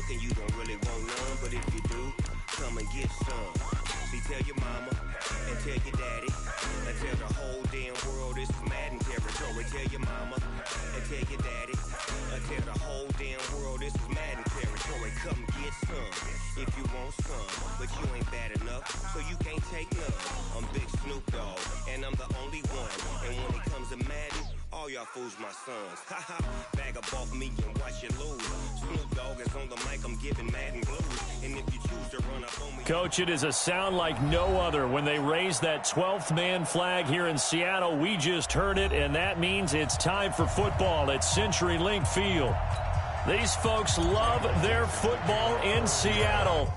looking, you don't really want none. But if you do, come and get some. See, tell your mama and tell your daddy and tell the whole damn world this is Madden territory. Tell your mama and tell your daddy and tell the whole damn world this is Madden territory. Come get some if you want some, but you ain't bad enough, so you can't take none. I'm Big Snoop Dogg, and I'm the only one. And when it comes to Madden, all y'all fools my sons. Haha, bag up off me and watch you lose. Snoop Dogg is on the mic, I'm giving Madden blues. And if you choose to run up on me... Coach, it is a sound like no other when they raise that 12th man flag here in Seattle. We just heard it, and that means it's time for football at CenturyLink Field. These folks love their football in Seattle.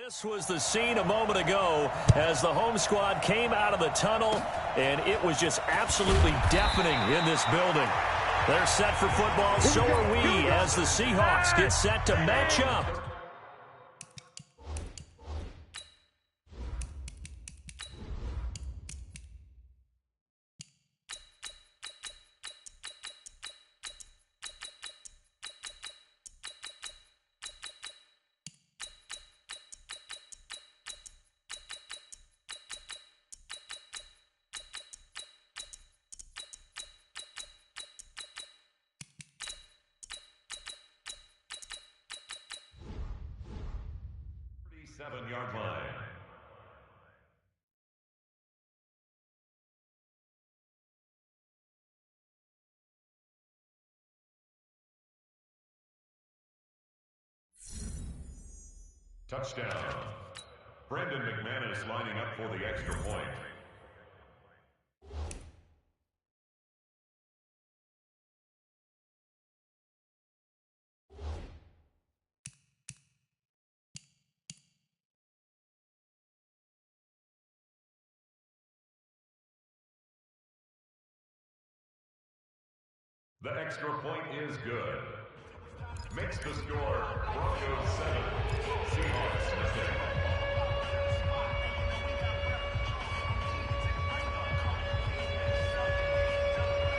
This was the scene a moment ago as the home squad came out of the tunnel, and it was just absolutely deafening in this building. They're set for football, so are we, as the Seahawks get set to match up. Seven-yard line. Touchdown. Brandon McManus lining up for the extra point. The extra point is good. Makes the score Broncos 7, Seahawks nothing.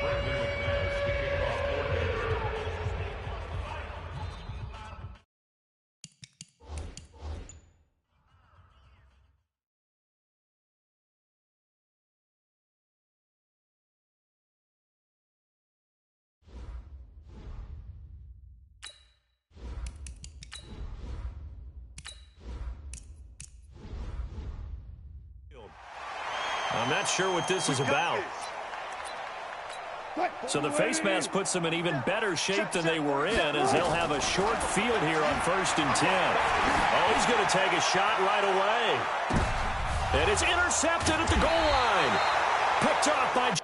Brandon McManus to kick off coordinator. I'm not sure what this is about. So the face mask puts them in even better shape than they were in, as they'll have a short field here on 1st and 10. Oh, he's going to take a shot right away. And it's intercepted at the goal line. Picked off by...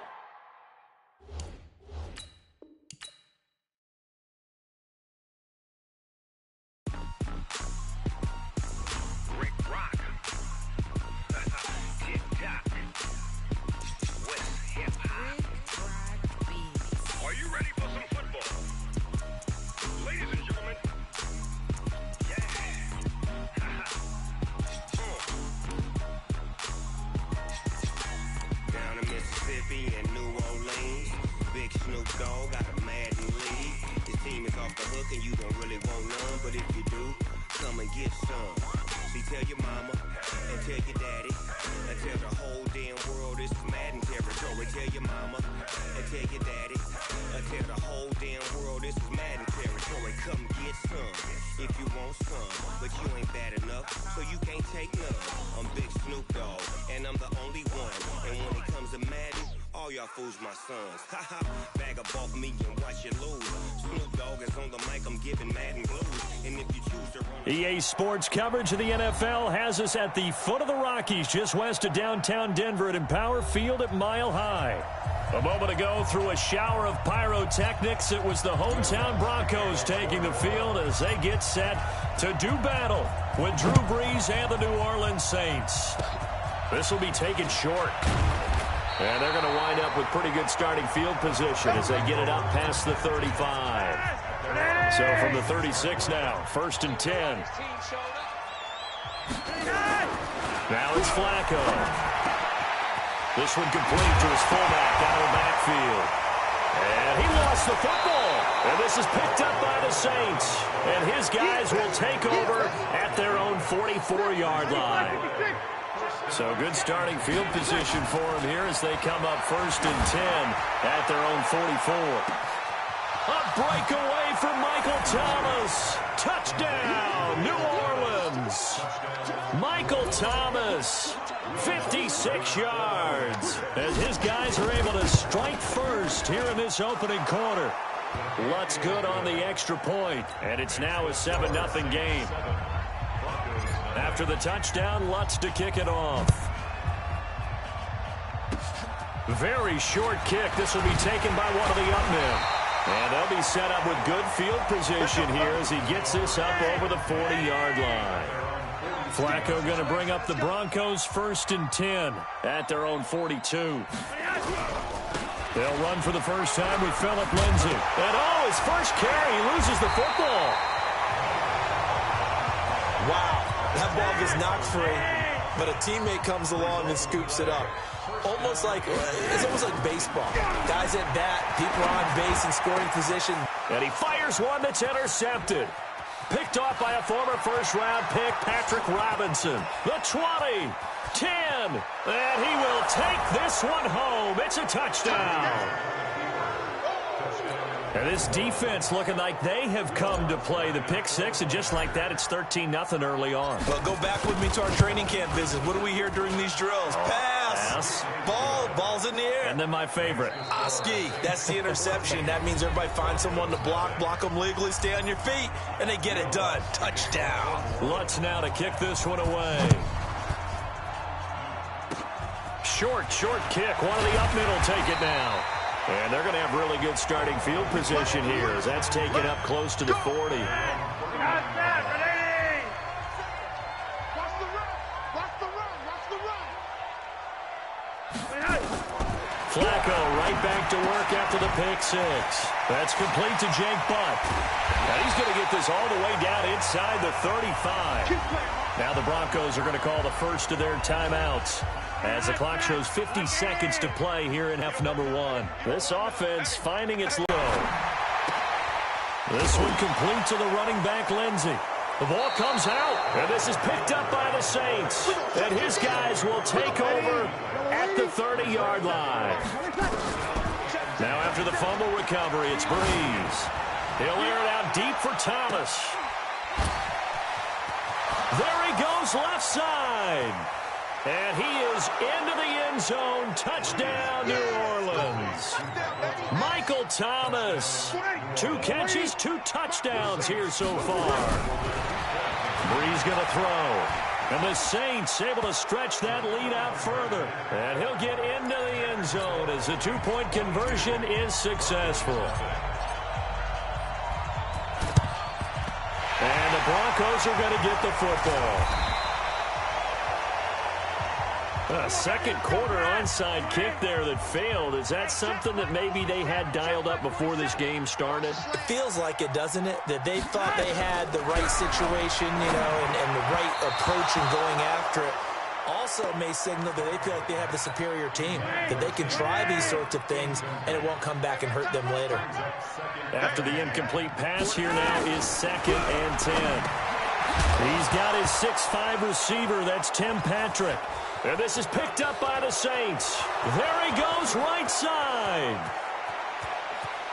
and New Orleans, big Snoop Dogg got a Madden league. His team is off the hook and you don't really want none, but if you do, come and get some. See, tell your mama and tell your daddy and tell the whole damn world this is Madden territory. Tell your mama and tell your daddy and tell the whole damn world this is Madden territory. Come get some if you want some, but you ain't bad enough, so you can't take none. I'm Big Snoop Dogg and I'm the only one, and when it comes to Madden, all y'all fools my sons. Haha, bag up off me and watch you lose. Snoop Dogg is on the mic, I'm giving Madden blues. And if you choose to run... EA Sports coverage of the NFL has us at the foot of the Rockies, just west of downtown Denver at Empower Field at Mile High. A moment ago, through a shower of pyrotechnics, it was the hometown Broncos taking the field as they get set to do battle with Drew Brees and the New Orleans Saints. This will be taken short. And they're going to wind up with pretty good starting field position as they get it up past the 35. So from the 36 now, 1st and 10. Now it's Flacco. This one complete to his fullback out of the backfield. And he lost the football. And this is picked up by the Saints. And his guys will take over at their own 44-yard line. So good starting field position for them here as they come up 1st and 10 at their own 44. A breakaway from Michael Thomas. Touchdown, New Orleans. Michael Thomas, 56 yards, as his guys are able to strike first here in this opening quarter. Lutz good on the extra point, and it's now a 7-0 game. After the touchdown, Lutz to kick it off. Very short kick. This will be taken by one of the up men. And they'll be set up with good field position here as he gets this up over the 40-yard line. Flacco going to bring up the Broncos 1st and 10 at their own 42. They'll run for the first time with Phillip Lindsay. And his first carry, he loses the football. Wow, that ball gets knocked free, but a teammate comes along and scoops it up. It's almost like baseball. Guys at bat, people are on base in scoring position. And he fires one that's intercepted. Picked off by a former first-round pick, Patrick Robinson. The 20, 10, and he will take this one home. It's a touchdown. And this defense looking like they have come to play the pick six, and just like that, it's 13-0 early on. Well, go back with me to our training camp visit. What do we hear during these drills? Pass. Ball's in the air. And then my favorite. Oski, that's the interception. That means everybody finds someone to block them legally, stay on your feet, and they get it done. Touchdown. Lutz now to kick this one away. Short kick. One of the up middle take it now. And they're going to have really good starting field position here as that's taken up close to the 40. Flacco right back to work after the pick six. That's complete to Jake Butt. And he's going to get this all the way down inside the 35. Now the Broncos are going to call the first of their timeouts as the clock shows 50 seconds to play here in half number one. This offense finding its low. This one complete to the running back, Lindsay. The ball comes out, and this is picked up by the Saints. And his guys will take over at the 30-yard line. Now after the fumble recovery, it's Breeze. He'll air it out deep for Thomas. There he goes left side. And he is into the end zone. Touchdown, New Orleans. Michael Thomas. 2 catches, 2 touchdowns here so far. Breeze going to throw. And the Saints able to stretch that lead out further. And he'll get into the end zone as the 2-point conversion is successful. And the Broncos are going to get the football. A second quarter onside kick there that failed. Is that something that maybe they had dialed up before this game started? It feels like it, doesn't it? That they thought they had the right situation, and the right approach in going after it. Also may signal that they feel like they have the superior team, that they can try these sorts of things, and it won't come back and hurt them later. After the incomplete pass, here now is 2nd and 10. He's got his 6'5 receiver. That's Tim Patrick. And this is picked up by the Saints. There he goes, right side.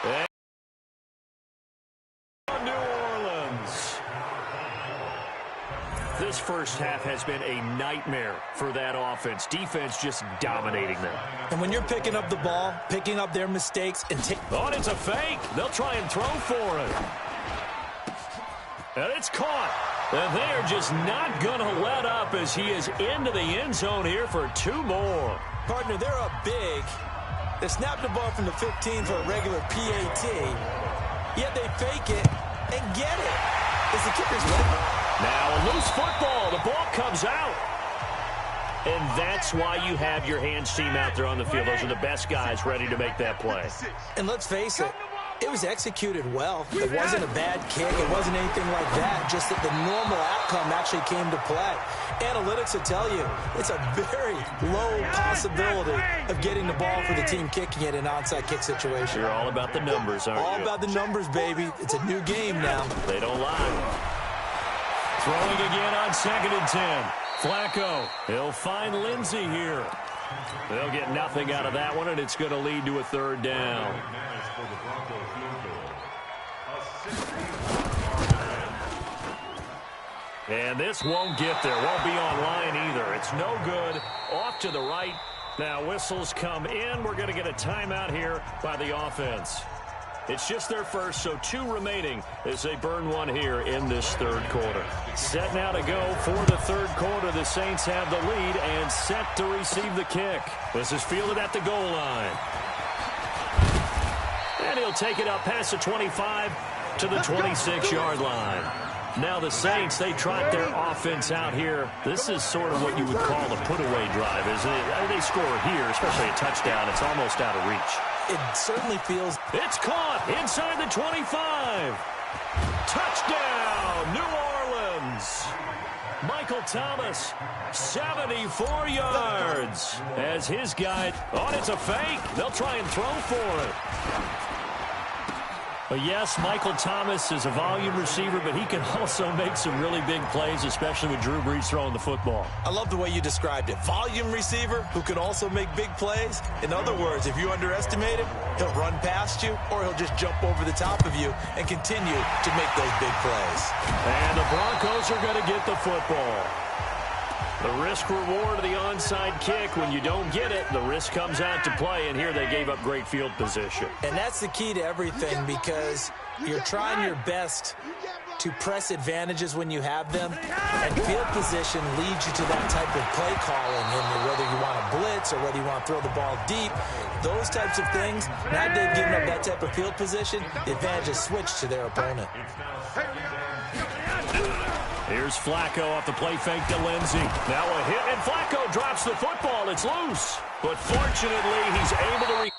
And New Orleans. This first half has been a nightmare for that offense. Defense just dominating them. And when you're picking up the ball, picking up their mistakes, and it's a fake. They'll try and throw for it. And it's caught. And they're just not going to let up as he is into the end zone here for 2 more. Partner, they're up big. They snapped the ball from the 15 for a regular PAT. Yet they fake it and get it. Is the kicker's ready? Now a loose football. The ball comes out. And that's why you have your hands team out there on the field. Those are the best guys ready to make that play. And let's face it. It was executed well. It wasn't a bad kick. It wasn't anything like that. Just that the normal outcome actually came to play. Analytics will tell you it's a very low possibility of getting the ball for the team kicking it in an onside kick situation. You're all about the numbers, aren't you? All about the numbers, baby. It's a new game now. They don't lie. Throwing again on 2nd and 10. Flacco. He'll find Lindsay here. They'll get nothing out of that one, and it's going to lead to a 3rd down. And this won't get there. Won't be online either. It's no good. Off to the right. Now whistles come in. We're going to get a timeout here by the offense. It's just their first, so 2 remaining as they burn one here in this 3rd quarter. Set now to go for the 3rd quarter. The Saints have the lead and set to receive the kick. This is fielded at the goal line. And he'll take it up past the 25 to the 26-yard line. Now the Saints, they trot their offense out here. This is sort of what you would call a put-away drive, isn't it? They score here, especially a touchdown. It's almost out of reach. It certainly feels... It's caught inside the 25. Touchdown, New Orleans. Michael Thomas, 74 yards. As his guy... Oh, it's a fake. They'll try and throw for it. But yes, Michael Thomas is a volume receiver, but he can also make some really big plays, especially with Drew Brees throwing the football. I love the way you described it. Volume receiver who can also make big plays. In other words, if you underestimate him, he'll run past you or he'll just jump over the top of you and continue to make those big plays. And the Broncos are going to get the football. The risk-reward of the onside kick, when you don't get it, the risk comes out to play, and here they gave up great field position. And that's the key to everything, because you're trying your best to press advantages when you have them, and field position leads you to that type of play calling, and whether you want to blitz or whether you want to throw the ball deep, those types of things. Now they've given up that type of field position, the advantage is switched to their opponent. Here's Flacco off the play fake to Lindsey. Now a hit, and Flacco drops the football. It's loose. But fortunately, he's able to...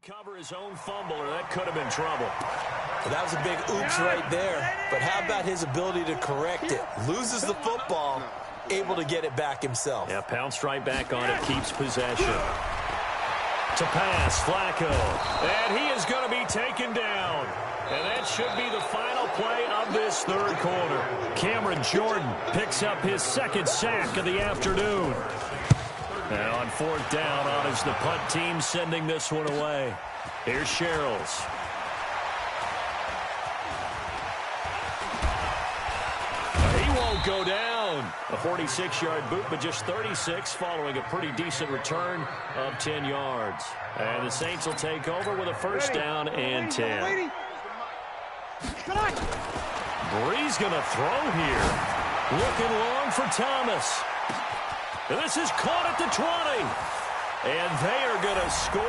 cover his own fumble, or that could have been trouble. Well, that was a big oops right there. But how about his ability to correct it? Loses the football, able to get it back himself. Yeah, pounced right back on it, keeps possession. To pass, Flacco. And he is going to be taken down. And that should be the final play of this third quarter. Cameron Jordan picks up his second sack of the afternoon. And on fourth down, honors the punt team sending this one away. Here's Sherrills. He won't go down. A 46-yard boot, but just 36 following a pretty decent return of 10 yards. And the Saints will take over with a first down and 10. Brees going to throw here. Looking long for Thomas. And this is caught at the 20. And they are going to score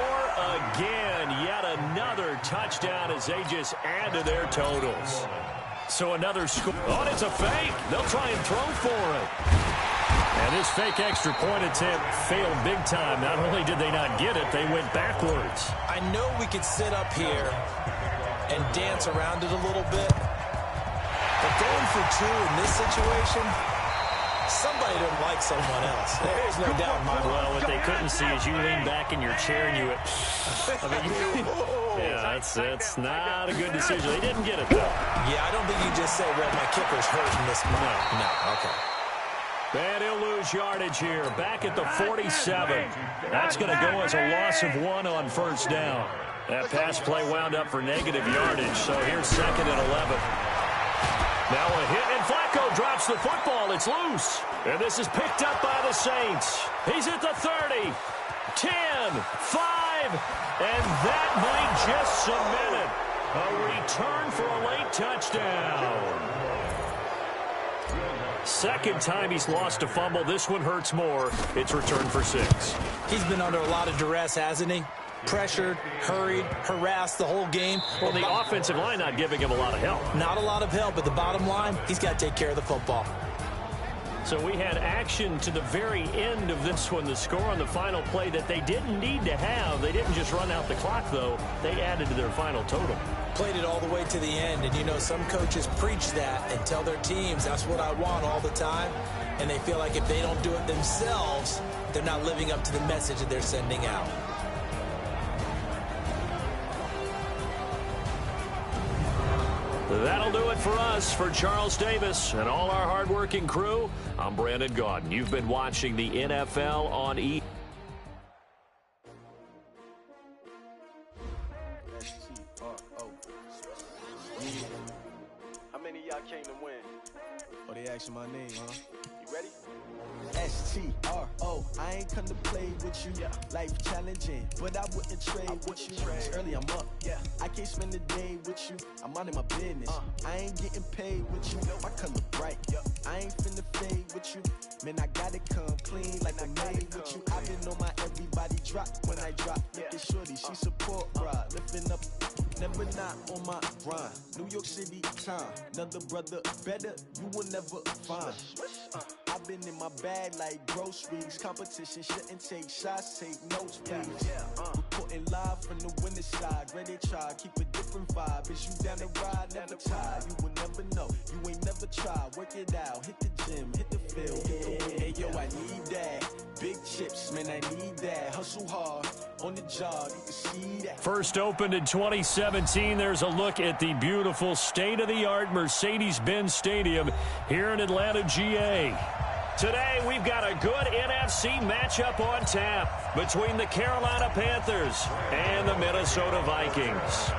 again. Yet another touchdown as they just add to their totals. So another score. Oh, it's a fake. They'll try and throw for it. And this fake extra point attempt failed big time. Not only did they not get it, they went backwards. I know we could sit up here and dance around it a little bit. But going for two in this situation, somebody didn't like someone else. There's no doubt in my mind. Well, what they couldn't see is you lean back in your chair and you went, yeah, that's not a good decision. They didn't get it, though. Yeah, I don't think you just say, well, my kicker's hurting this month. No, okay. And he'll lose yardage here. Back at the 47. That's going to go as a loss of 1 on first down. That pass play wound up for negative yardage, so here's 2nd and 11. Now a hit, and Flacco drops the football. It's loose. And this is picked up by the Saints. He's at the 30, 10, 5, and that might just cement it. A return for a late touchdown. Second time he's lost a fumble. This one hurts more. It's returned for 6. He's been under a lot of duress, hasn't he? Pressured, hurried, harassed the whole game. Well, the offensive line not giving him a lot of help. Not a lot of help, but the bottom line, he's got to take care of the football. So we had action to the very end of this one. The score on the final play that they didn't need to have. They didn't just run out the clock, though. They added to their final total. Played it all the way to the end. And, you know, some coaches preach that and tell their teams, that's what I want all the time. And they feel like if they don't do it themselves, they're not living up to the message that they're sending out. That'll do it for us. For Charles Davis and all our hardworking crew, I'm Brandon Gaudin. You've been watching the NFL on E. How many of y'all came to win? Oh, they asking my name, huh? You ready? S-T-R-O, I ain't come to play with you. Life challenging, but I wouldn't trade with you. It's early, I'm up. I can't spend the day with you. I'm minding my business. I ain't getting paid with you. My color bright. I ain't finna fade with you. Man, I gotta come clean like I'm made with you. I've been on my everybody drop when I drop. Look at shorty, she support ride. Lifting up, never not on my grind. New York City time, another brother better, you will never find. I've been in my bag like groceries. Competition shouldn't take shots, take notes, please. Reporting live from the winning side. Ready to try, keep a different vibe. Is you down the ride, never tired. You will never know, you ain't never tried. Work it out, hit the gym, hit the field, hit the win. Hey yo, I need that. Big chips, man, I need that. Hustle hard, on the job, you can see that. First opened in 2017. There's a look at the beautiful state-of-the-art Mercedes-Benz Stadium here in Atlanta, GA. Today, we've got a good NFC matchup on tap between the Carolina Panthers and the Minnesota Vikings.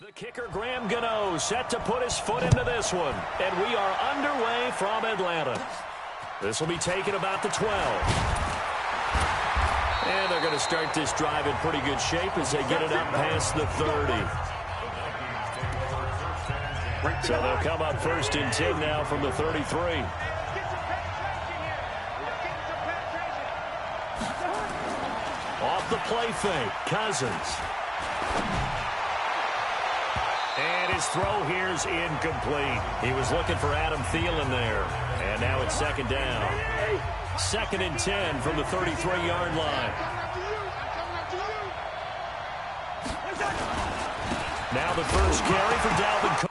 The kicker, Graham Gano, set to put his foot into this one. And we are underway from Atlanta. This will be taken about the 12. And they're going to start this drive in pretty good shape as they get it up past the 30. So they'll come up 1st and 10 now from the 33. Off the play fake, Cousins. And his throw here's incomplete. He was looking for Adam Thielen there. And now it's 2nd down. 2nd and 10 from the 33-yard line. Now the first carry for Dalvin Cook.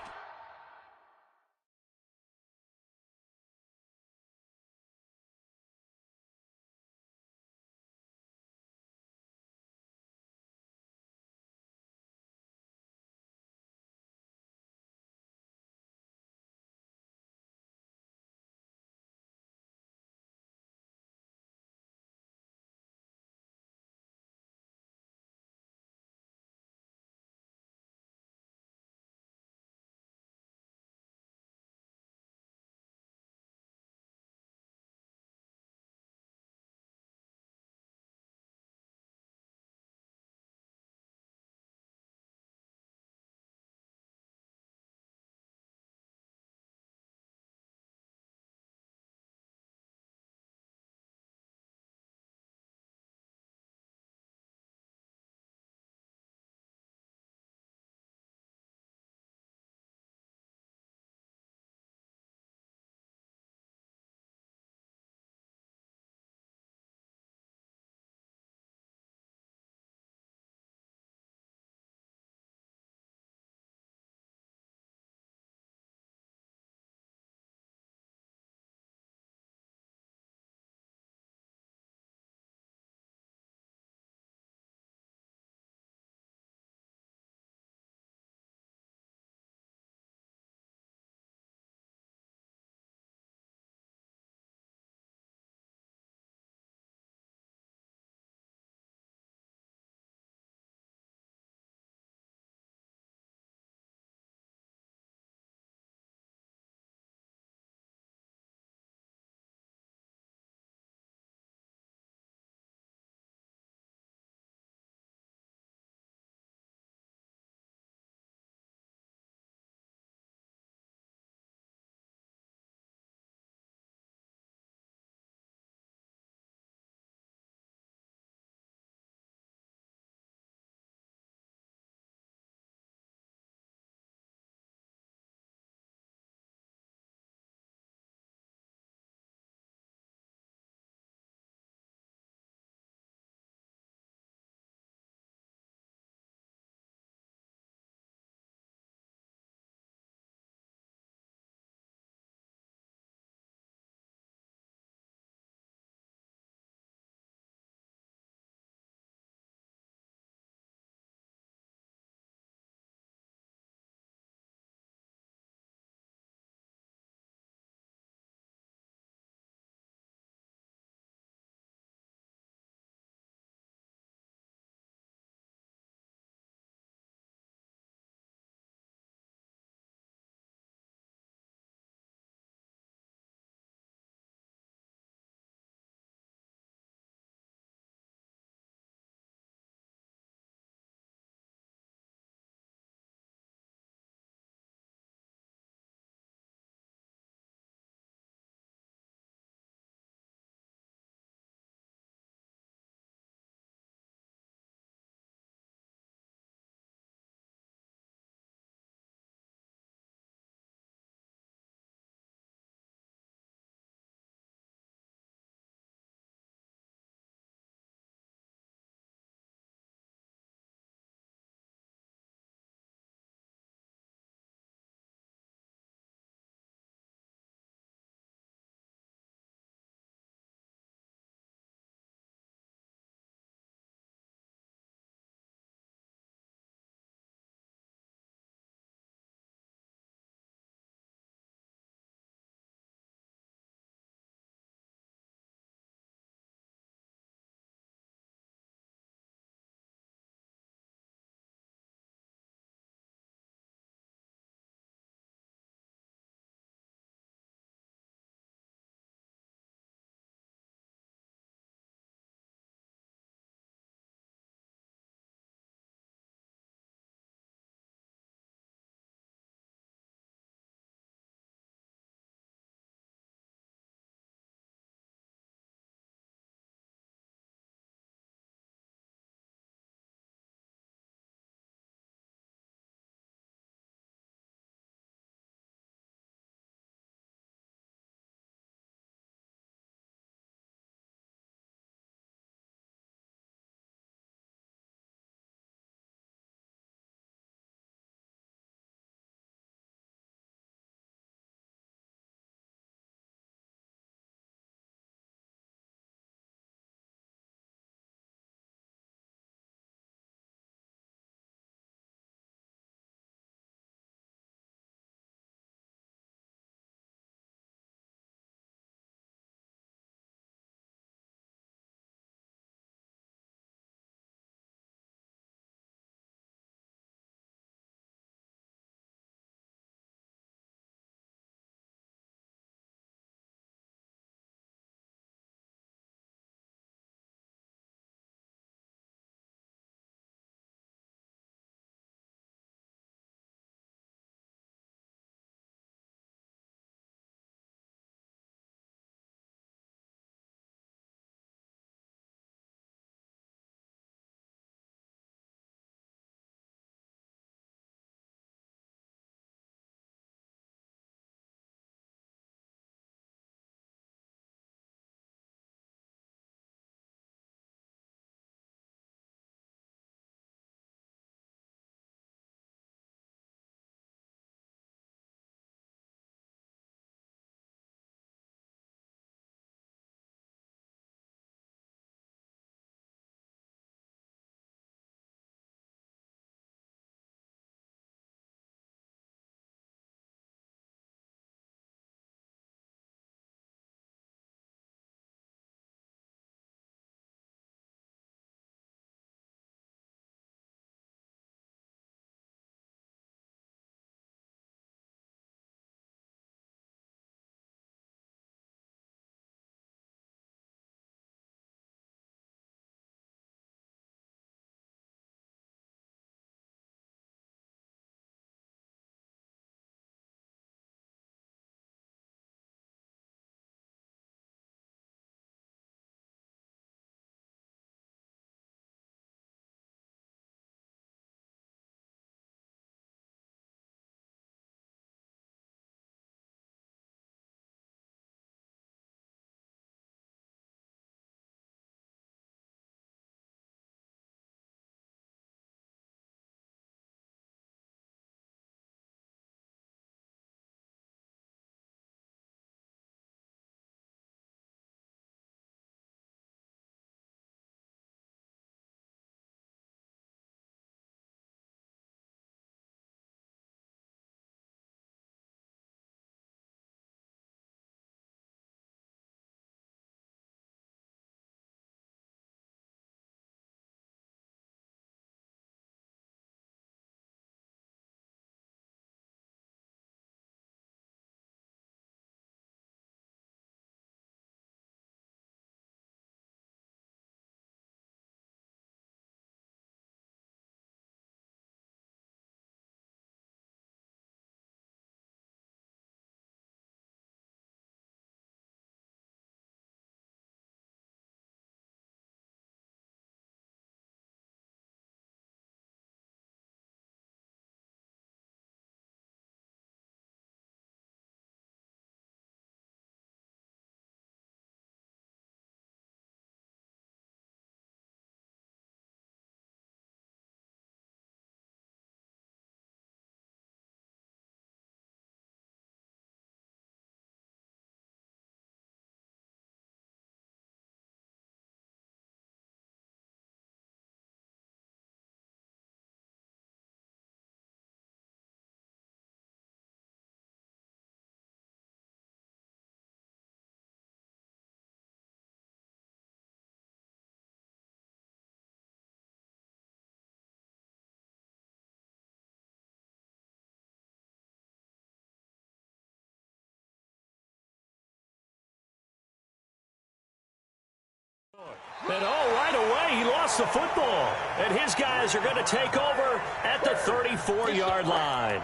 And right away, he lost the football. And his guys are going to take over at the 34-yard line.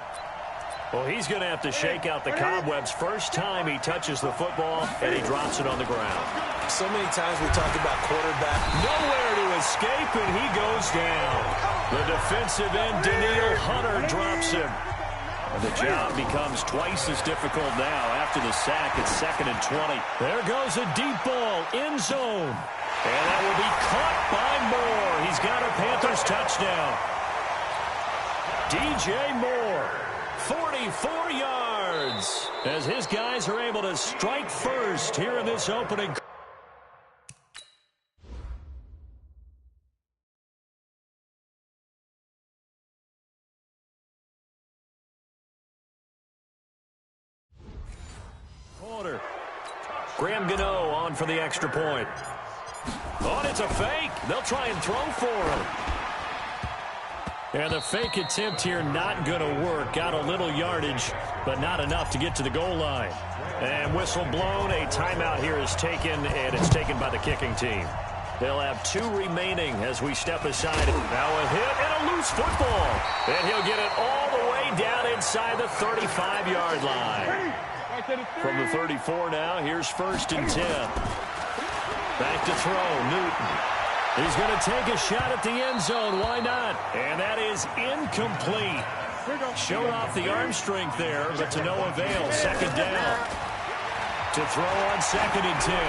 Well, he's going to have to shake out the cobwebs first time he touches the football, and he drops it on the ground. So many times we talk about quarterback. Nowhere to escape, and he goes down. The defensive end, Daniil Hunter, drops him. And the job becomes twice as difficult now after the sack. It's 2nd and 20. There goes a deep ball, end zone. And that will be caught by Moore. He's got a Panthers touchdown. DJ Moore, 44 yards, as his guys are able to strike first here in this opening. Quarter. Graham Gano on for the extra point. Oh, it's a fake. They'll try and throw for him. And the fake attempt here not going to work. Got a little yardage, but not enough to get to the goal line. And whistle blown. A timeout here is taken, and it's taken by the kicking team. They'll have 2 remaining as we step aside. Now a hit and a loose football. And he'll get it all the way down inside the 35-yard line. From the 34 now, here's 1st and 10. Back to throw, Newton. He's going to take a shot at the end zone. Why not? And that is incomplete. Showed off the arm strength there, but to no avail. 2nd down. To throw on 2nd and 10.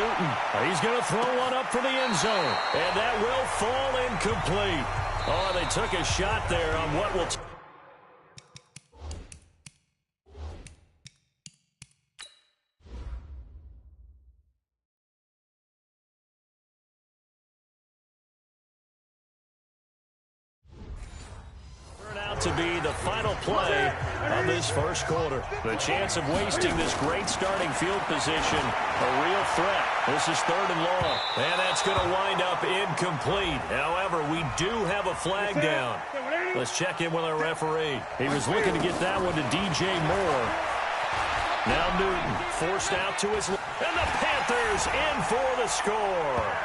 Newton, he's going to throw one up for the end zone. And that will fall incomplete. Oh, they took a shot there on what will... to be the final play of this first quarter. The chance of wasting this great starting field position, a real threat. This is 3rd and long, and that's going to wind up incomplete. However, we do have a flag down. Let's check in with our referee. He was looking to get that one to DJ Moore. Now Newton forced out to his left, and the Panthers in for the score.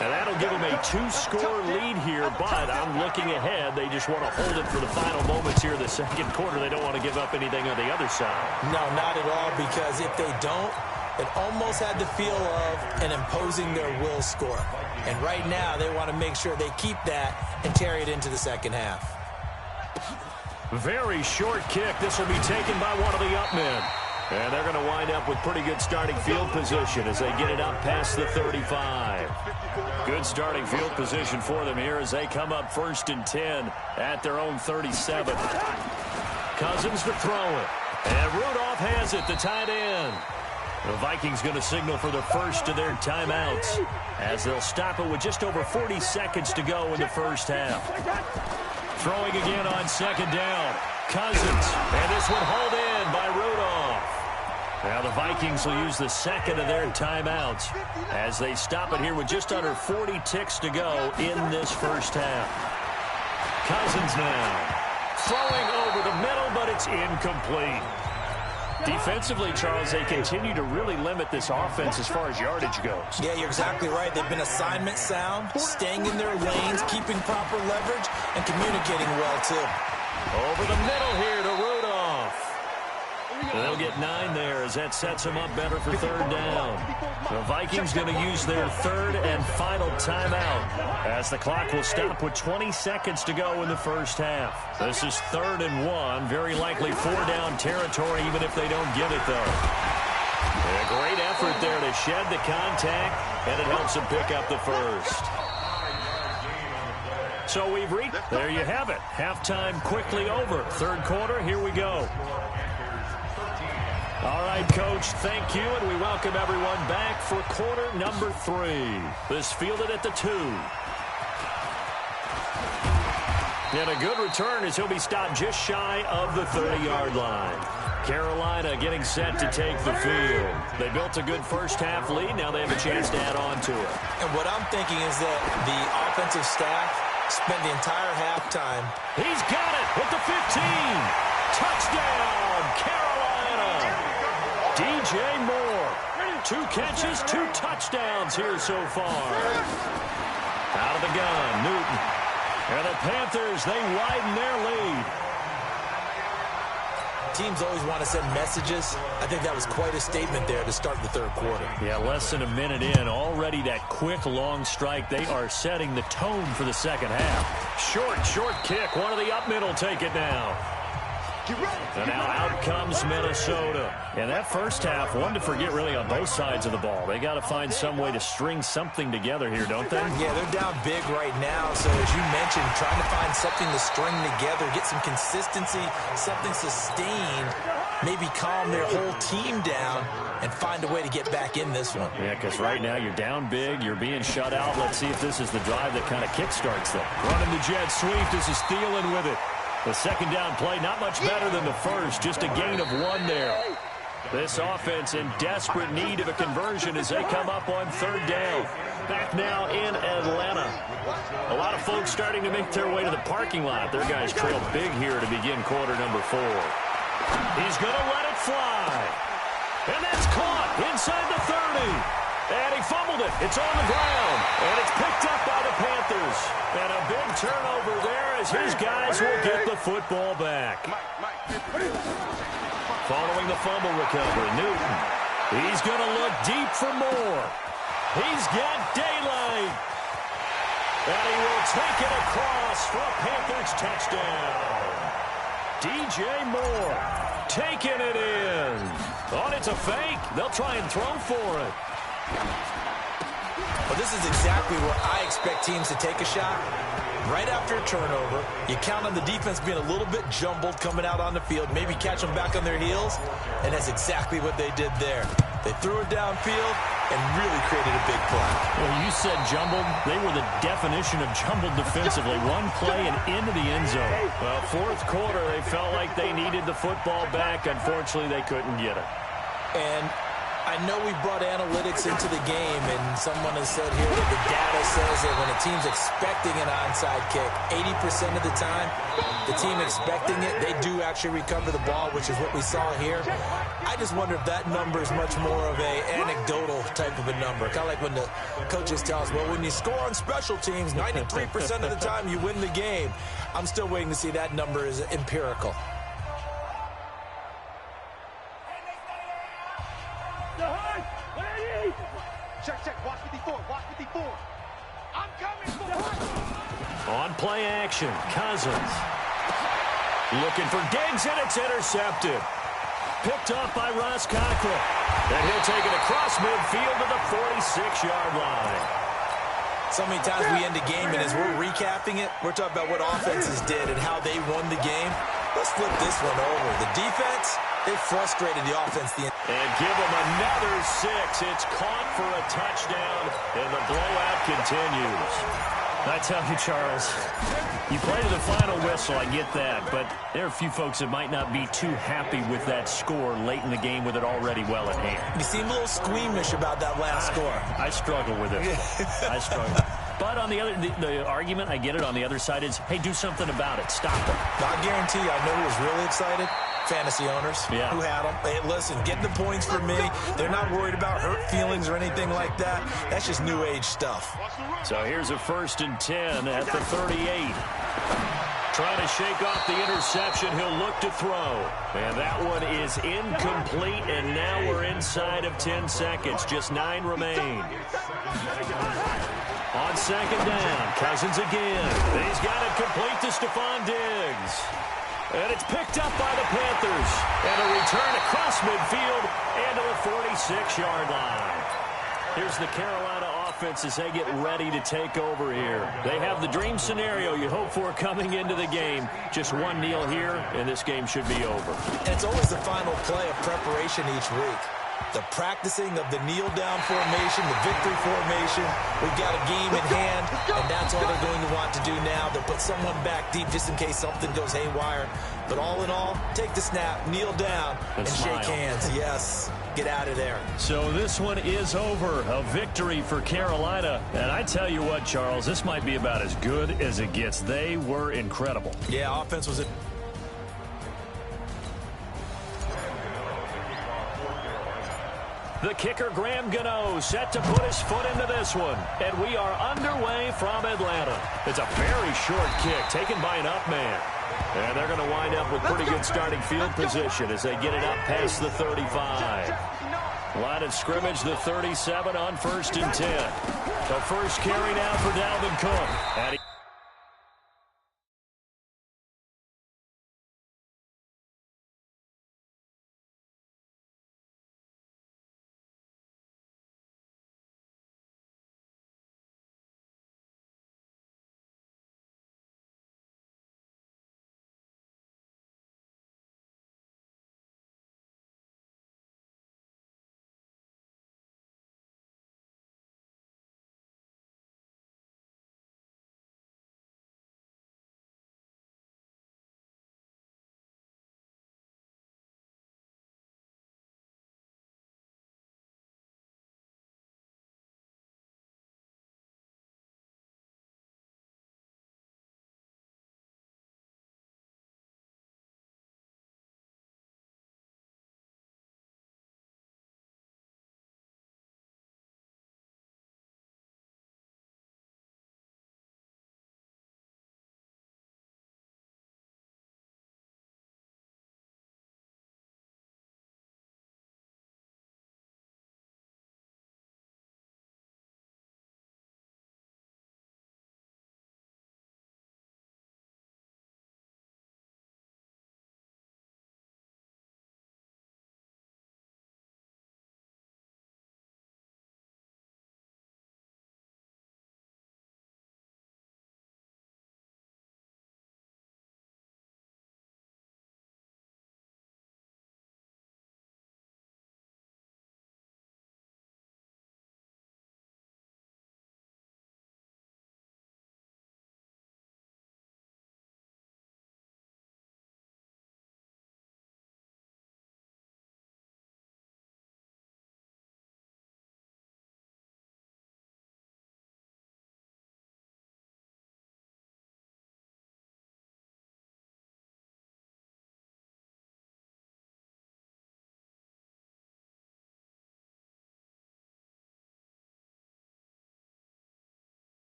And that'll give them a 2-score lead here, but I'm looking ahead. They just want to hold it for the final moments here in the 2nd quarter. They don't want to give up anything on the other side. No, not at all, because if they don't, it almost had the feel of an imposing their will score. And right now, they want to make sure they keep that and carry it into the 2nd half. Very short kick. This will be taken by one of the up men. And they're going to wind up with pretty good starting field position as they get it up past the 35. Good starting field position for them here as they come up 1st and 10 at their own 37. Cousins to throw it. And Rudolph has it, the tight end. The Vikings going to signal for the first of their timeouts as they'll stop it with just over 40 seconds to go in the first half. Throwing again on 2nd down. Cousins. And this one hauled in by Rudolph. Now the Vikings will use the 2nd of their timeouts as they stop it here with just under 40 ticks to go in this first half. Cousins now throwing over the middle, but it's incomplete. Defensively, Charles, they continue to really limit this offense as far as yardage goes. Yeah, you're exactly right. They've been assignment sound, staying in their lanes, keeping proper leverage, and communicating well, too. Over the middle here to Rudolph. They'll get 9 there as that sets them up better for 3rd down. The Vikings going to use their 3rd and final timeout as the clock will stop with 20 seconds to go in the first half. This is 3rd and 1, very likely 4-down territory even if they don't get it, though. A great effort there to shed the contact, and it helps them pick up the first. So we've reached. There you have it. Halftime quickly over. 3rd quarter, here we go. All right, Coach, thank you, and we welcome everyone back for quarter number 3. This fielded at the 2. And a good return as he'll be stopped just shy of the 30-yard line. Carolina getting set to take the field. They built a good first half lead. Now they have a chance to add on to it. And what I'm thinking is that the offensive staff spent the entire halftime. He's got it with the 15. Touchdown, Carolina. DJ Moore, 2 catches, 2 touchdowns here so far. Out of the gun, Newton. And the Panthers, they widen their lead. Teams always want to send messages. I think that was quite a statement there to start the third quarter. Yeah, less than a minute in. Already that quick, long strike. They are setting the tone for the second half. Short kick. One of the up mid will take it now. And now out comes Minnesota. And that first half, one to forget really on both sides of the ball. They got to find some way to string something together here, don't they? Yeah, they're down big right now. So as you mentioned, trying to find something to string together, get some consistency, something sustained, maybe calm their whole team down and find a way to get back in this one. Yeah, because right now you're down big, you're being shut out. Let's see if this is the drive that kind of kickstarts them. Running the jet sweep. This is Thielen with it. The second down play, not much better than the first, just a gain of 1 there. This offense in desperate need of a conversion as they come up on third down. Back now in Atlanta. A lot of folks starting to make their way to the parking lot. Their guys trail big here to begin quarter number 4. He's going to let it fly. And that's caught inside the 30. And he fumbled it. It's on the ground. And it's picked up by the Panthers. And a big turnover there as his guys will get the football back. Following the fumble recovery, Newton. He's going to look deep for more. He's got daylight. And he will take it across for a Panthers touchdown. DJ Moore taking it in. Oh, it's a fake. They'll try and throw for it. Well, this is exactly where I expect teams to take a shot. Right after a turnover, you count on the defense being a little bit jumbled coming out on the field, maybe catch them back on their heels, and that's exactly what they did there. They threw it downfield and really created a big play. Well, you said jumbled. They were the definition of jumbled defensively. One play and into the end zone. Well, fourth quarter, they felt like they needed the football back. Unfortunately, they couldn't get it. And I know we brought analytics into the game, and someone has said here that the data says that when a team's expecting an onside kick, 80% of the time, the team expecting it, they do actually recover the ball, which is what we saw here. I just wonder if that number is much more of a anecdotal type of a number. Kind of like when the coaches tell us, well, when you score on special teams, 93% of the time you win the game. I'm still waiting to see that number is empirical. Check. Watch 54. I'm coming for On play action, Cousins. Looking for Diggs, and it's intercepted. Picked up by Ross Cockrell. And he'll take it across midfield to the 46-yard line. So many times we end a game, and as we're recapping it, we're talking about what offenses did and how they won the game. Let's flip this one over. The defense, they frustrated the offense. And give them another 6. It's caught for a touchdown, and the blowout continues. I tell you, Charles, you play to the final whistle, I get that, but there are a few folks that might not be too happy with that score late in the game with it already well at hand. You seem a little squeamish about that last score. I struggle with it. I struggle. But on the other, the argument, I get it, on the other side is, hey, do something about it. Stop them. I guarantee you, I know who was really excited. Fantasy owners who had them. Hey, listen, get the points for me. They're not worried about hurt feelings or anything like that. That's just new age stuff. So here's a 1st and 10 at the 38. Trying to shake off the interception. He'll look to throw. And that one is incomplete, and now we're inside of 10 seconds. Just 9 remain. On second down, Cousins again. He's got it complete to Stephon Diggs. And it's picked up by the Panthers. And a return across midfield and to the 46-yard line. Here's the Carolina offense as they get ready to take over here. They have the dream scenario you hope for coming into the game. Just one kneel here, and this game should be over. And it's always the final play of preparation each week. The practicing of the kneel-down formation, the victory formation. We've got a game in hand, and that's all they're going to want to do now. They'll put someone back deep just in case something goes haywire. But all in all, take the snap, kneel down, and shake hands. Yes, get out of there. So this one is over. A victory for Carolina. And I tell you what, Charles, this might be about as good as it gets. They were incredible. Yeah, offense was The kicker, Graham Gano, set to put his foot into this one. And we are underway from Atlanta. It's a very short kick taken by an up man. And they're going to wind up with pretty good starting field position as they get it up past the 35. Line of scrimmage, the 37 on 1st and 10. The first carry now for Dalvin Cook. And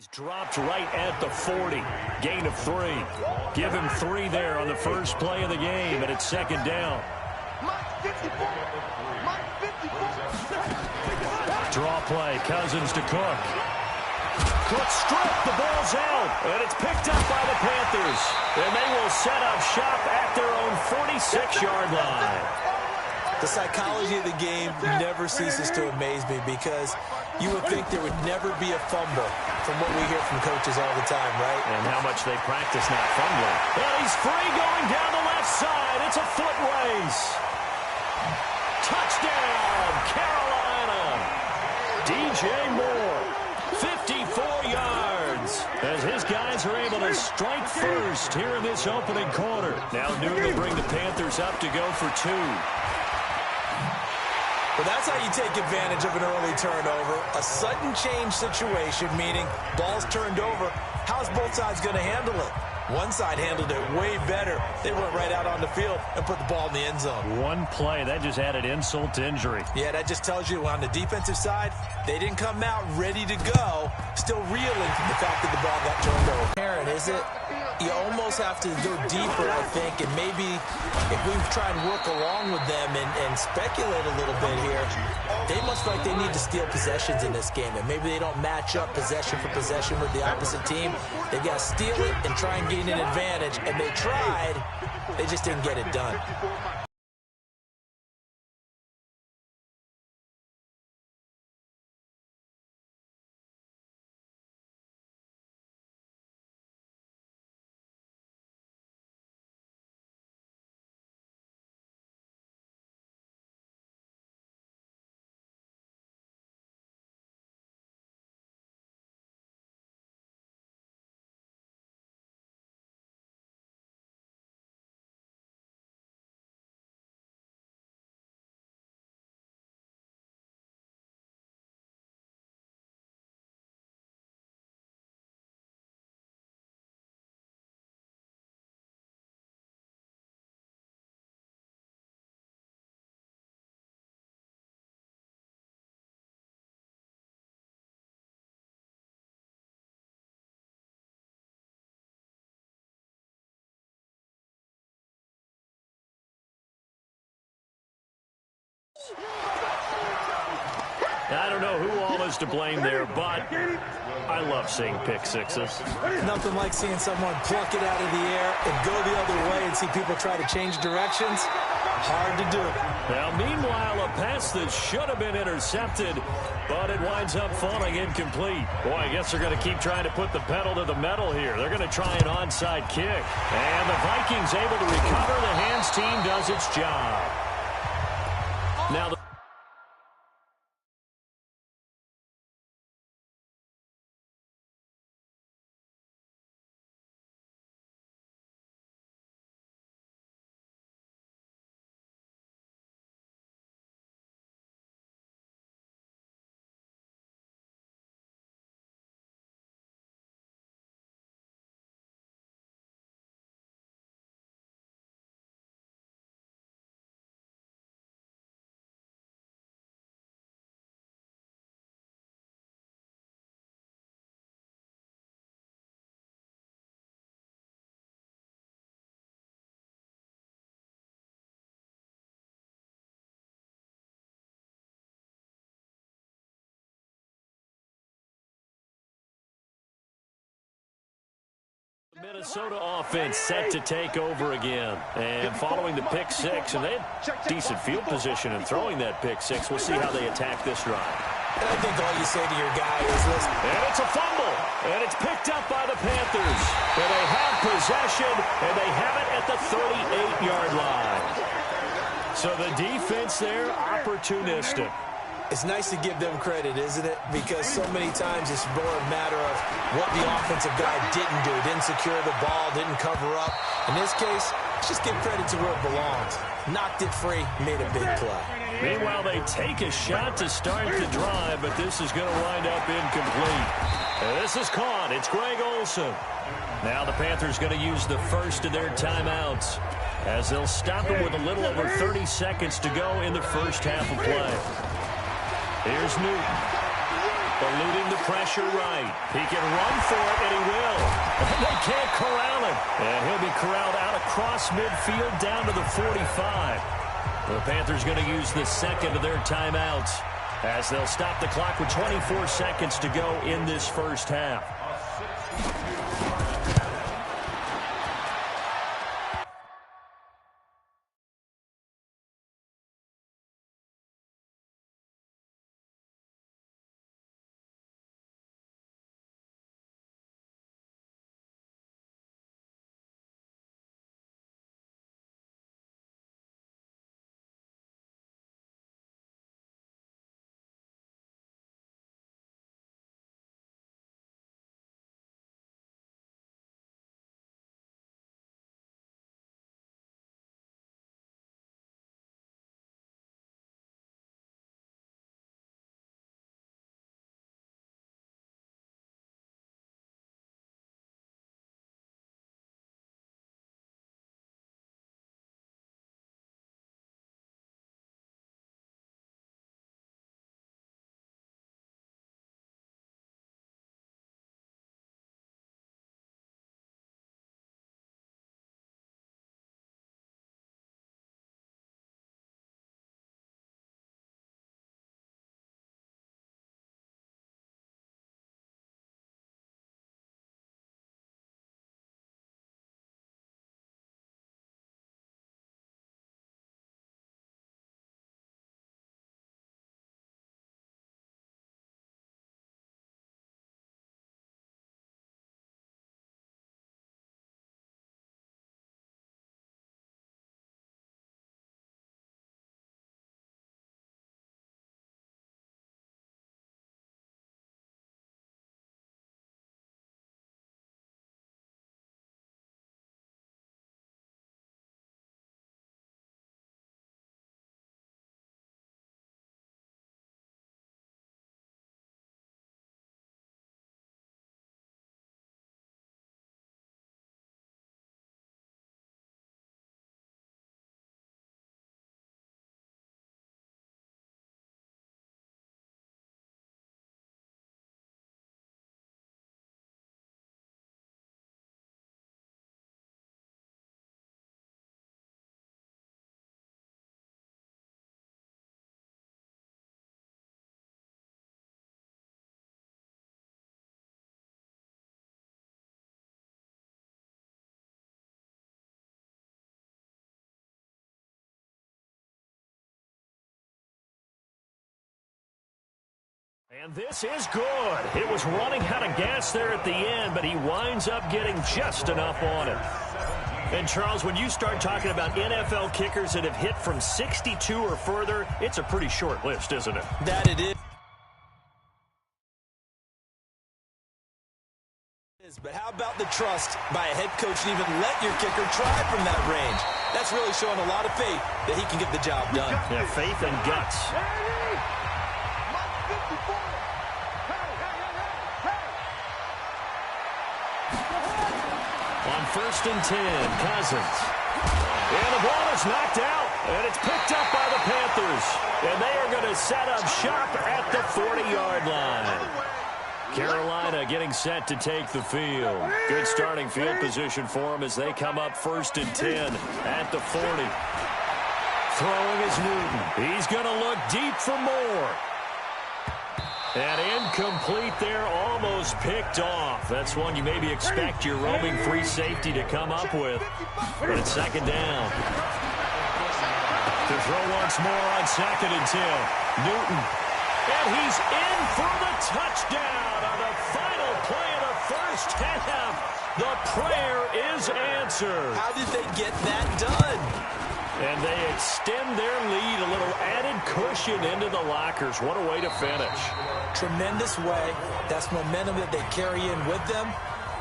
he's dropped right at the 40. Gain of 3. Give him 3 there on the first play of the game, and it's 2nd down. Draw play, Cousins to Cook. Cook stripped, the ball's out, and it's picked up by the Panthers. And they will set up shop at their own 46-yard line. The psychology of the game never ceases to amaze me because you would think there would never be a fumble from what we hear from coaches all the time, right? And how much they practice not fumbling. And he's free going down the left side. It's a foot race. Touchdown, Carolina. DJ Moore, 54 yards. As his guys are able to strike first here in this opening quarter. Now Newton will bring the Panthers up to go for 2. Well, that's how you take advantage of an early turnover. A sudden change situation, meaning ball's turned over. How's both sides going to handle it? One side handled it way better. They went right out on the field and put the ball in the end zone. One play, that just added insult to injury. Yeah, that just tells you on the defensive side, they didn't come out ready to go, still reeling from the fact that the ball got turned over. Aaron, is it? You almost have to go deeper, I think, and maybe if we try and work along with them and speculate a little bit here, they must feel like they need to steal possessions in this game, and maybe they don't match up possession for possession with the opposite team. They've got to steal it and try and gain an advantage, and they tried. They just didn't get it done. I don't know who all is to blame there, but I love seeing pick sixes. Nothing like seeing someone pluck it out of the air and go the other way and see people try to change directions. Hard to do. Now, meanwhile, a pass that should have been intercepted, but it winds up falling incomplete. Boy, I guess they're going to keep trying to put the pedal to the metal here. They're going to try an onside kick. And the Vikings able to recover. The hands team does its job. Now, Minnesota offense set to take over again. And following the pick six, and they had decent field position in throwing that pick six. We'll see how they attack this drive. And I think all you say to your guy is, listen. And it's a fumble. And it's picked up by the Panthers. And they have possession, and they have it at the 38-yard line. So the defense there, opportunistic. It's nice to give them credit, isn't it? Because so many times it's more a matter of what the offensive guy didn't do. Didn't secure the ball, didn't cover up. In this case, let's just give credit to where it belongs. Knocked it free, made a big play. Meanwhile, they take a shot to start the drive, but this is going to wind up incomplete. And this is caught. It's Greg Olsen. Now the Panthers going to use the first of their timeouts as they'll stop it with a little over 30 seconds to go in the first half of play. Here's Newton, eluding the pressure right. He can run for it, and he will. And they can't corral him. And he'll be corralled out across midfield down to the 45. The Panthers going to use the second of their timeouts as they'll stop the clock with 24 seconds to go in this first half. And this is good. It was running out of gas there at the end, but he winds up getting just enough on it. And, Charles, when you start talking about NFL kickers that have hit from 62 or further, it's a pretty short list, isn't it? That it is. But how about the trust by a head coach to even let your kicker try from that range? That's really showing a lot of faith that he can get the job done. Yeah, faith and guts. On 1st and 10, Cousins. And the ball is knocked out, and it's picked up by the Panthers. And they are going to set up shop at the 40-yard line. Carolina getting set to take the field. Good starting field position for them as they come up 1st and 10 at the 40. Throwing is Newton. He's going to look deep for more. And incomplete there, almost picked off. That's one you maybe expect your roaming free safety to come up with. But it's 2nd down. To throw once more on 2nd and 10. Newton. And he's in for the touchdown on the final play of the first half. The prayer is answered. How did they get that done? And they extend their lead, a little added cushion into the lockers. What a way to finish. Tremendous way. That's momentum that they carry in with them.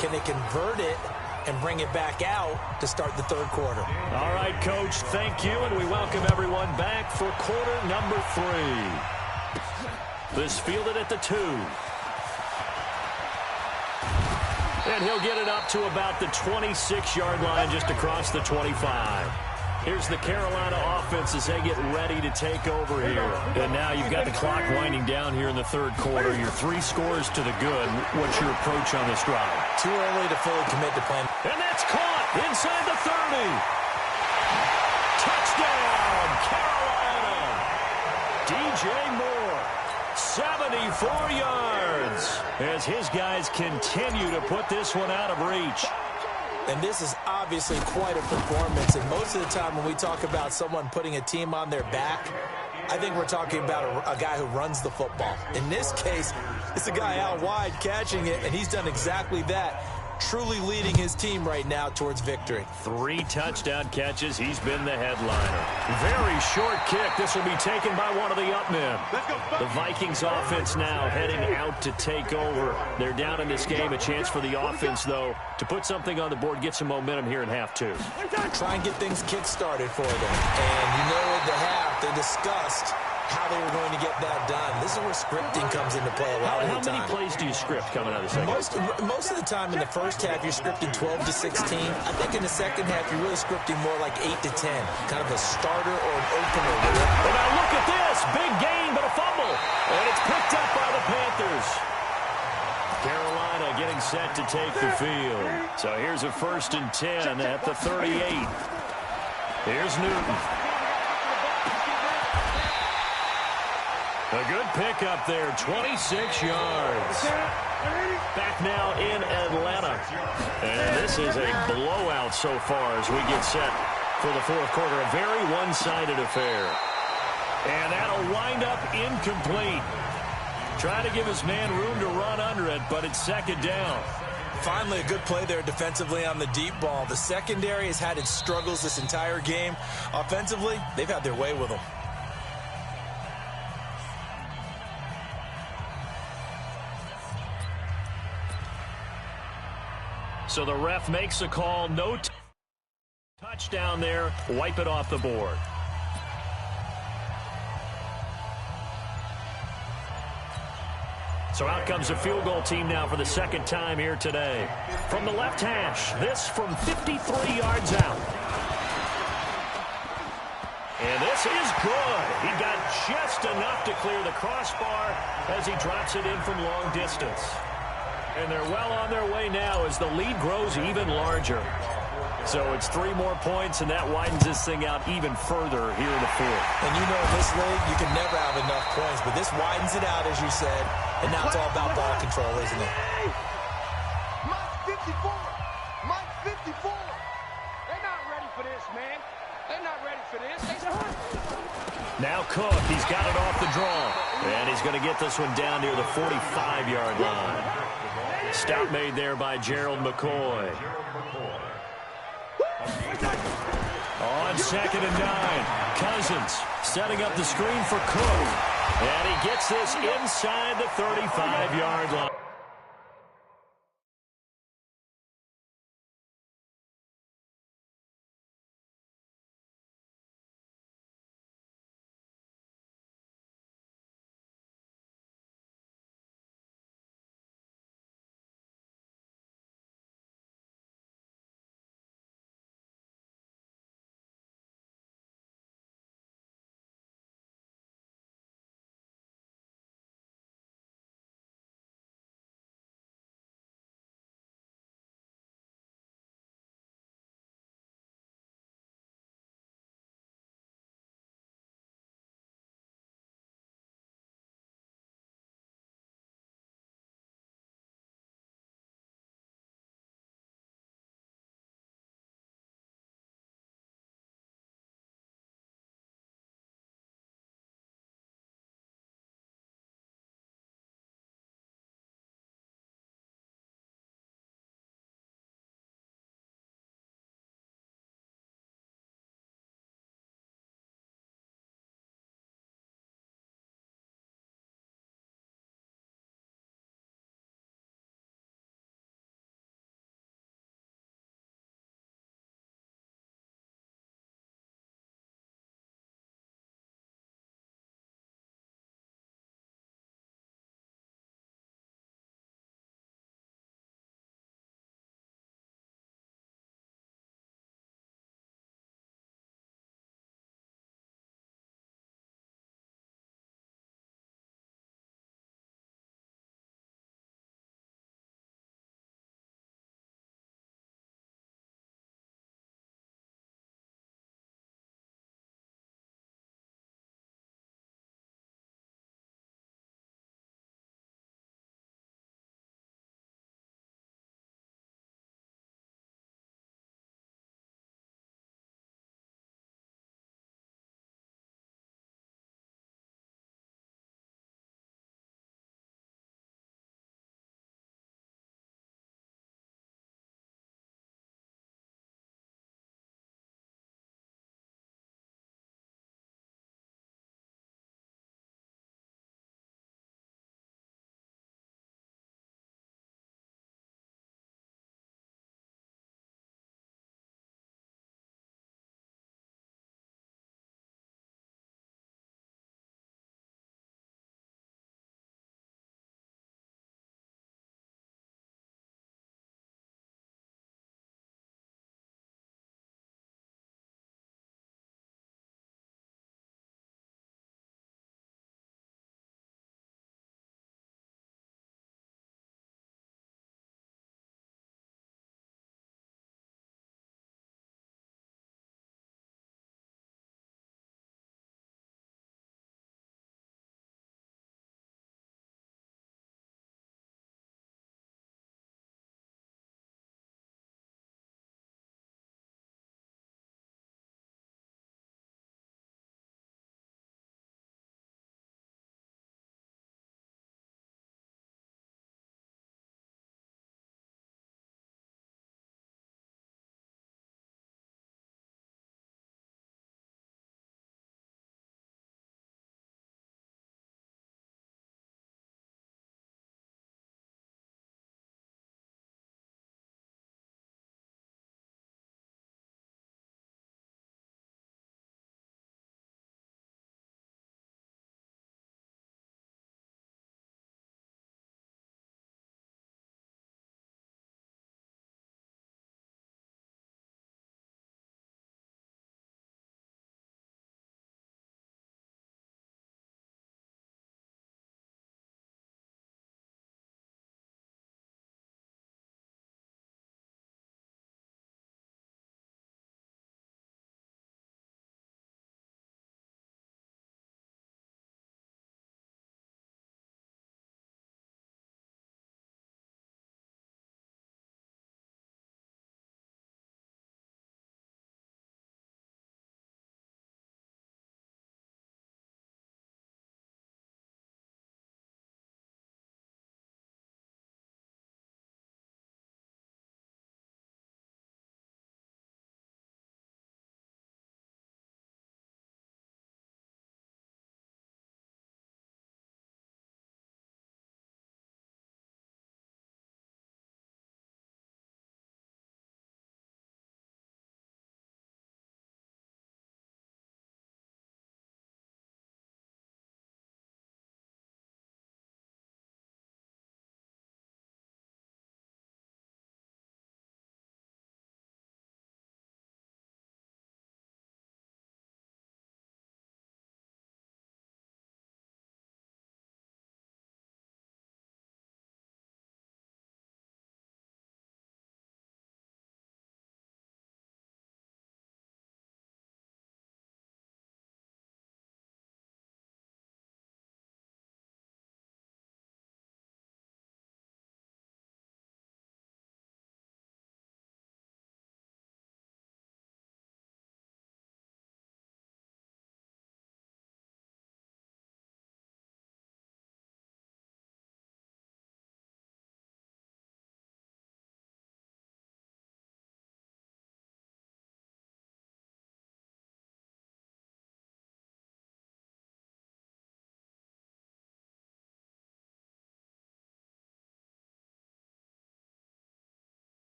Can they convert it and bring it back out to start the 3rd quarter? All right, Coach, thank you, and we welcome everyone back for quarter number 3. This fielded at the 2. And he'll get it up to about the 26-yard line, just across the 25. Here's the Carolina offense as they get ready to take over here. And now you've got the clock winding down here in the 3rd quarter. Your 3 scores to the good. What's your approach on this drive? Too early to fully commit to playing. And that's caught inside the 30. Touchdown, Carolina. DJ Moore, 74 yards, as his guys continue to put this one out of reach. And this is obviously quite a performance. And most of the time when we talk about someone putting a team on their back, I think we're talking about a guy who runs the football. In this case, it's a guy out wide catching it, and he's done exactly that. Truly leading his team right now towards victory. 3 touchdown catches. He's been the headliner. Very short kick. This will be taken by one of the up men. The Vikings offense now heading out to take over. They're down in this game. A chance for the offense, though, to put something on the board, get some momentum here in half 2. Try and get things kick-started for them. And you know at the half, they discussed how they were going to get that done. This is where scripting comes into play a lot of the time. How many plays do you script coming out of the second? Most of the time in the first half, you're scripting 12 to 16. I think in the second half, you're really scripting more like 8 to 10. Kind of a starter or an opener. Well, now look at this. Big gain, but a fumble. And it's picked up by the Panthers. Carolina getting set to take the field. So here's a 1st and 10 at the 38. Here's Newton. A good pickup there, 26 yards. Back now in Atlanta. And this is a blowout so far as we get set for the 4th quarter. A very one-sided affair. And that'll wind up incomplete. Try to give his man room to run under it, but it's 2nd down. Finally, a good play there defensively on the deep ball. The secondary has had its struggles this entire game. Offensively, they've had their way with them. So the ref makes a call. No touchdown there. Wipe it off the board. So out comes the field goal team now for the 2nd time here today. From the left hash, this from 53 yards out. And this is good. He got just enough to clear the crossbar as he drops it in from long distance. And they're well on their way now as the lead grows even larger. So it's 3 more points, and that widens this thing out even further here in the 4th. And you know, in this league, you can never have enough points, but this widens it out, as you said, and now it's all about ball control, isn't it? Mike 54. Mike 54. They're not ready for this, man. They're not ready for this. Now Cook, he's got it off the draw. And he's going to get this one down near the 45-yard line. Stop made there by Gerald McCoy. On 2nd and 9, Cousins setting up the screen for Cook. And he gets this inside the 35-yard line.